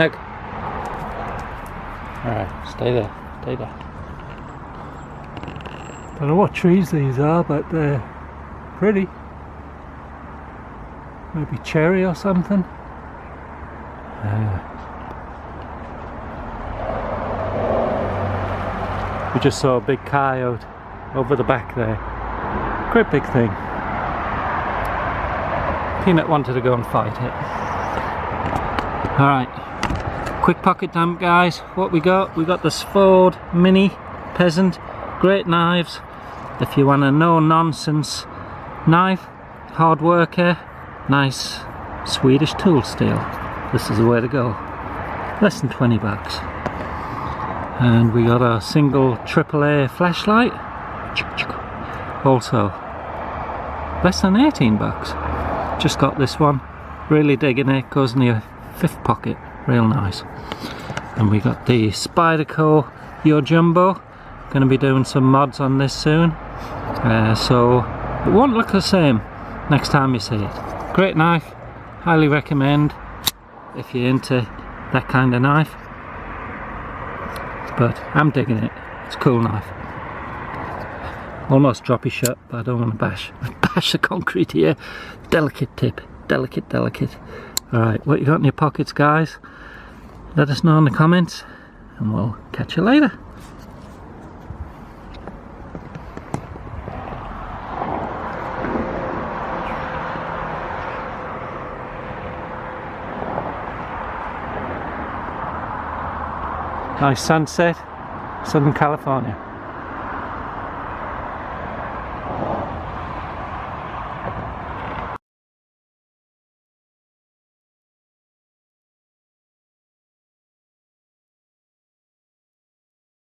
Nick. Alright, stay there. Stay there. Don't know what trees these are, but they're pretty. Maybe cherry or something. We just saw a big coyote over the back there. Great big thing. Peanut wanted to go and fight it. Alright, quick pocket dump guys. What we got? We got this Ford Mini Peasant. Great knives. If you want a no-nonsense knife, hard worker, nice Swedish tool steel. This is the way to go. Less than 20 bucks. And we got a single AAA flashlight. Also, less than 18 bucks. Just got this one. Really digging it. Goes in your fifth pocket. Real nice. And we got the Spyderco Yo Jumbo. Going to be doing some mods on this soon. So it won't look the same next time you see it. Great knife. Highly recommend if you're into that kind of knife. But I'm digging it. It's a cool knife. Almost droppy shut, but I don't want to bash the concrete here. Delicate tip. Delicate. Alright, what you got in your pockets, guys? Let us know in the comments, and we'll catch you later. Nice sunset, Southern California.